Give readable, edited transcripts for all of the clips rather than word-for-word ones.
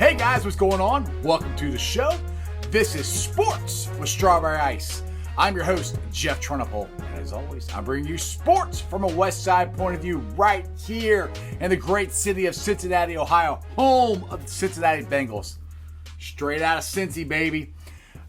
Hey guys, what's going on? Welcome to the show. This is Sports with Strawberry Ice. I'm your host, Jeff Trunapole. And as always, I'm bringing you sports from a West Side point of view right here in the great city of Cincinnati, Ohio, home of the Cincinnati Bengals. Straight out of Cincy, baby.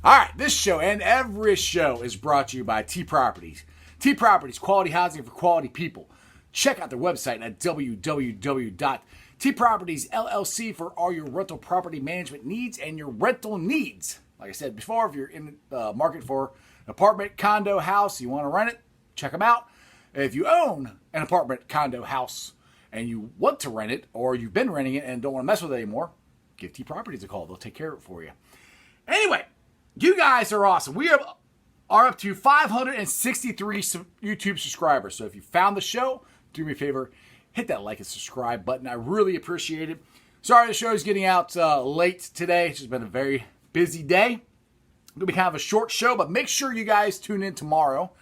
All right, this show and every show is brought to you by T Properties. T Properties, quality housing for quality people. Check out their website at www.tpropertiesllc for all your rental property management needs and your rental needs. Like I said before, if you're in the market for an apartment, condo, house, you want to rent it, check them out. If you own an apartment, condo, house, and you want to rent it, or you've been renting it and don't want to mess with it anymore, give T Properties a call. They'll take care of it for you. Anyway, you guys are awesome. We are up to 563 YouTube subscribers. So if you found the show, do me a favor, hit that like and subscribe button. I really appreciate it. Sorry the show is getting out late today. It's just been a very busy day. It'll be kind of a short show, but make sure you guys tune in tomorrow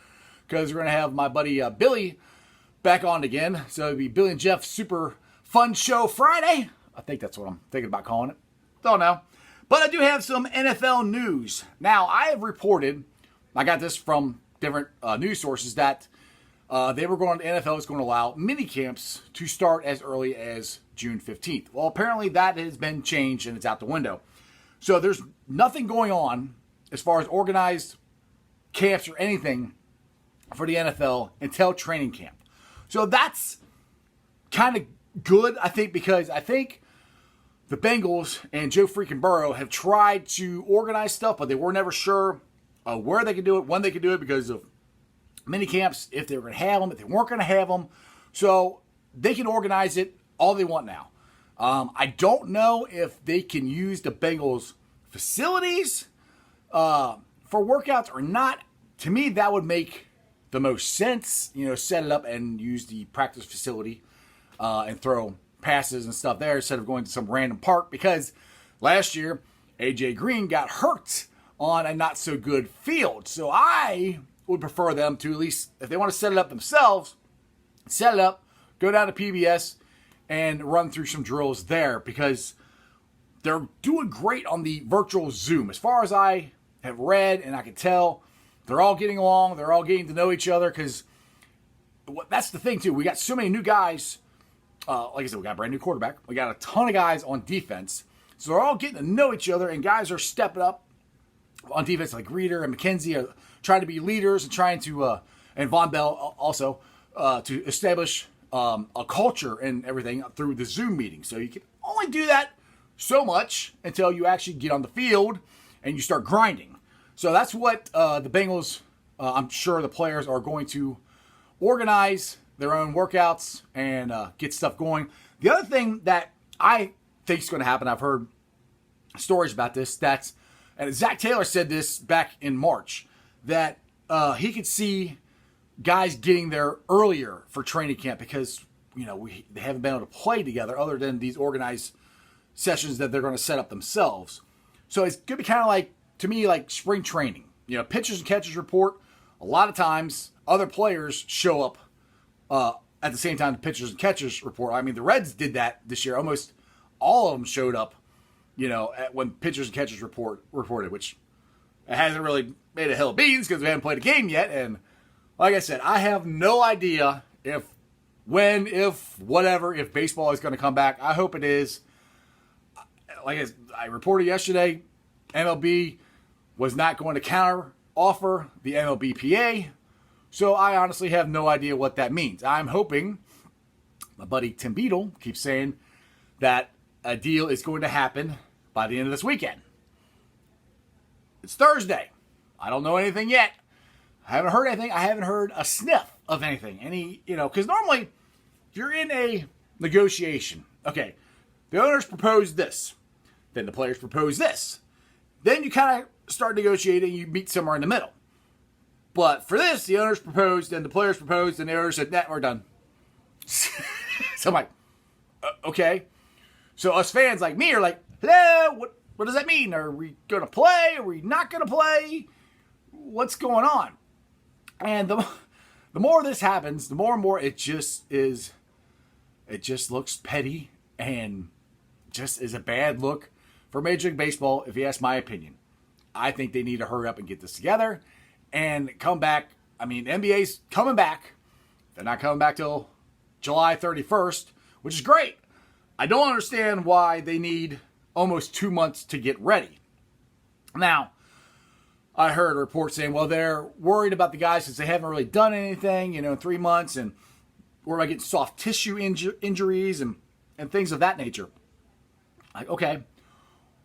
because we're going to have my buddy Billy back on again. So it'll be Billy and Jeff Super Fun Show Friday. I think that's what I'm thinking about calling it. Don't know. But I do have some NFL news. Now, I have reported, I got this from different news sources, that the NFL is going to allow mini camps to start as early as June 15th. Well, apparently that has been changed and it's out the window. So there's nothing going on as far as organized camps or anything for the NFL until training camp. So that's kind of good, I think, because I think the Bengals and Joe freaking Burrow have tried to organize stuff, but they were never sure where they could do it, when they could do it because of mini camps, if they were going to have them, if they weren't going to have them. So they can organize it all they want now. I don't know if they can use the Bengals facilities for workouts or not. To me, that would make the most sense. Set it up and use the practice facility and throw passes and stuff there instead of going to some random park, because last year AJ Green got hurt on a not so good field. So I would prefer them to, at least if they want to set it up themselves, set it up, go down to PBS and run through some drills there, because they're doing great on the virtual Zoom. As far as I have read and I can tell, they're all getting along. They're all getting to know each other, because that's the thing too. We got so many new guys. Like I said, we got a brand new quarterback. We got a ton of guys on defense. So they're all getting to know each other, and guys are stepping up on defense, like Reeder and McKenzie are trying to be leaders and trying to, and Von Bell also, to establish a culture and everything through the Zoom meeting. So you can only do that so much until you actually get on the field and you start grinding. So that's what the Bengals, I'm sure the players are going to organize their own workouts and get stuff going. The other thing that I think is going to happen, I've heard stories about this, and Zach Taylor said this back in March, that he could see guys getting there earlier for training camp because, they haven't been able to play together other than these organized sessions that they're going to set up themselves. So it's going to be kind of like, to me, like spring training. Pitchers and catchers report. A lot of times other players show up at the same time the pitchers and catchers report. I mean, the Reds did that this year. Almost all of them showed up, when pitchers and catchers reported, which it hasn't really made a hill of beans because we haven't played a game yet. And like I said, I have no idea if baseball is going to come back. I hope it is. Like I reported yesterday, MLB was not going to counter offer the MLBPA. So I honestly have no idea what that means. I'm hoping, my buddy Tim Beadle keeps saying that a deal is going to happen by the end of this weekend. It's Thursday. I don't know anything yet. I haven't heard anything. I haven't heard a sniff of anything. Because normally, if you're in a negotiation, okay, the owners propose this, then the players propose this. Then you kind of start negotiating, you meet somewhere in the middle. But for this, the owners proposed, and the players proposed, and the owners said, nah, we're done. So I'm like, okay. So us fans like me are like, hello, what does that mean? Are we going to play? Are we not going to play? What's going on? And the more this happens, the more and more it just looks petty and just is a bad look for Major League Baseball, if you ask my opinion. I think they need to hurry up and get this together and come back. I mean, NBA's coming back. They're not coming back till July 31st, which is great. I don't understand why they need almost 2 months to get ready. Now, I heard a report saying, well, they're worried about the guys since they haven't really done anything, in 3 months, and we're going to get soft tissue injuries and things of that nature. Like, okay,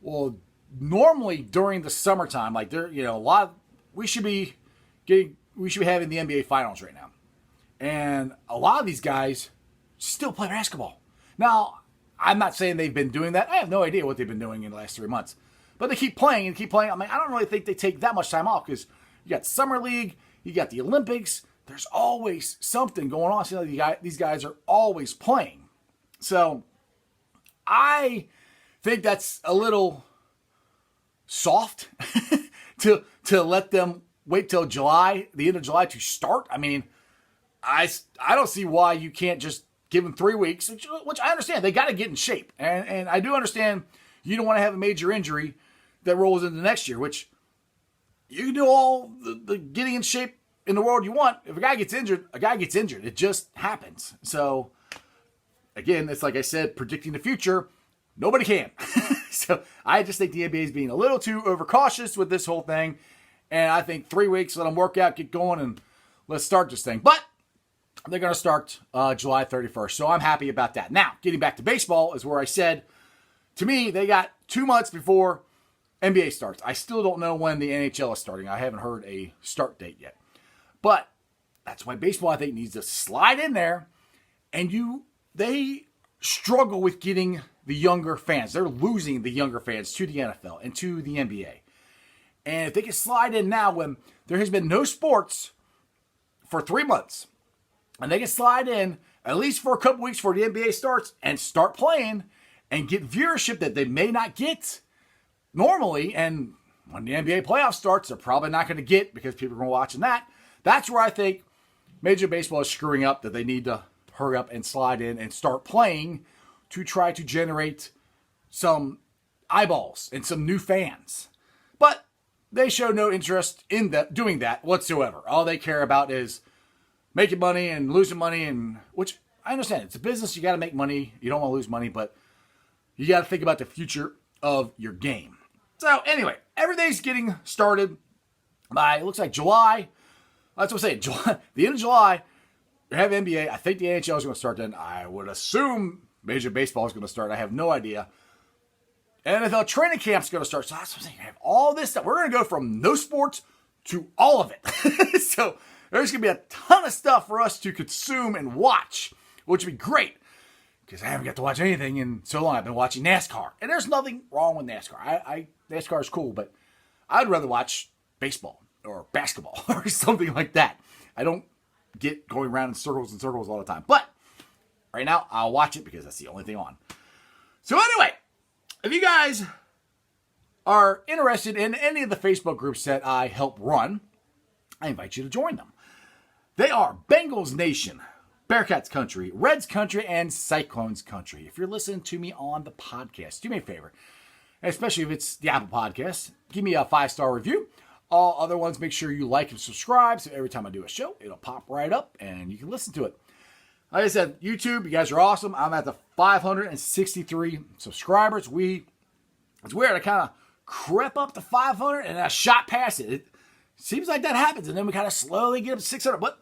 well, normally during the summertime, like there, we should be having the NBA finals right now. And a lot of these guys still play basketball. Now, I'm not saying they've been doing that. I have no idea what they've been doing in the last 3 months. But they keep playing and keep playing. I mean, I don't really think they take that much time off because you got Summer League, you got the Olympics. There's always something going on. So these guys are always playing. So I think that's a little soft to let them wait till July, the end of July to start. I mean, I don't see why you can't just give them 3 weeks, which I understand. They got to get in shape. And I do understand you don't want to have a major injury that rolls into next year, which you can do all the getting in shape in the world you want. If a guy gets injured, a guy gets injured. It just happens. So, again, it's like I said, predicting the future, nobody can. So, I just think the NBA is being a little too overcautious with this whole thing. And I think 3 weeks, let them work out, get going, and let's start this thing. But they're going to start July 31st. So, I'm happy about that. Now, getting back to baseball is where I said, to me, they got 2 months before NBA starts. I still don't know when the NHL is starting. I haven't heard a start date yet. But that's why baseball, I think, needs to slide in there. And they struggle with getting the younger fans. They're losing the younger fans to the NFL and to the NBA. And if they can slide in now when there has been no sports for 3 months, and they can slide in at least for a couple weeks before the NBA starts and start playing and get viewership that they may not get normally, and when the NBA playoffs starts, they're probably not going to get because people are going to be watching that. That's where I think Major Baseball is screwing up, that they need to hurry up and slide in and start playing to try to generate some eyeballs and some new fans. But they show no interest in doing that whatsoever. All they care about is making money and losing money, and which I understand. It's a business. You got to make money. You don't want to lose money, but you got to think about the future of your game. So anyway, everything's getting started by, it looks like July. That's what I'm saying. July, the end of July, you have NBA. I think the NHL is going to start then. I would assume Major Baseball is going to start. I have no idea. NFL training camp is going to start. So that's what I'm saying. You have all this stuff. We're going to go from no sports to all of it. So there's going to be a ton of stuff for us to consume and watch, which would be great. Because I haven't got to watch anything in so long. I've been watching NASCAR. And there's nothing wrong with NASCAR. NASCAR is cool, but I'd rather watch baseball or basketball or something like that. I don't get going around in circles and circles all the time. But right now, I'll watch it because that's the only thing on. So anyway, if you guys are interested in any of the Facebook groups that I help run, I invite you to join them. They are Bengals Nation, Bearcats Country, Reds Country, and Cyclones Country. If you're listening to me on the podcast, do me a favor, especially if it's the Apple Podcast, give me a 5-star review. All other ones, make sure you like and subscribe, so every time I do a show, it'll pop right up and you can listen to it. Like I said, YouTube, you guys are awesome. I'm at the 563 subscribers. It's weird, I kind of crept up to 500 and I shot past it. It seems like that happens, and then we kind of slowly get up to 600, but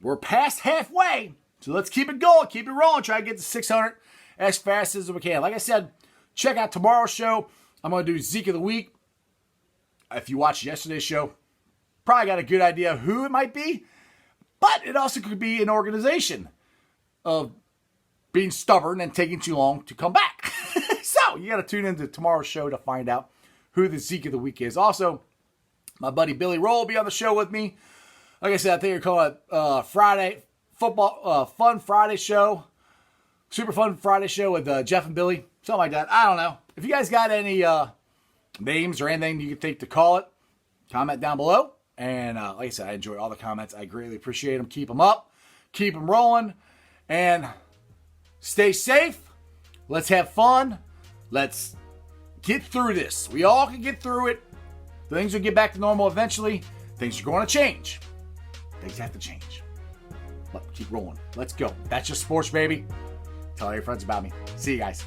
we're past halfway, so let's keep it going, keep it rolling, try to get to 600 as fast as we can. Like I said, check out tomorrow's show. I'm going to do Zeke of the Week. If you watched yesterday's show, probably got a good idea of who it might be, but it also could be an organization of being stubborn and taking too long to come back. So you got to tune into tomorrow's show to find out who the Zeke of the Week is. Also, my buddy Billy Roll will be on the show with me. Like I said, I think you're calling it Friday football, fun Friday show, super fun Friday show with Jeff and Billy, something like that. I don't know. If you guys got any names or anything you think to call it, comment down below. And like I said, I enjoy all the comments. I greatly appreciate them. Keep them up, keep them rolling, and stay safe. Let's have fun. Let's get through this. We all can get through it. Things will get back to normal eventually. Things are going to change. Things have to change. But keep rolling. Let's go. That's just sports, baby. Tell all your friends about me. See you guys.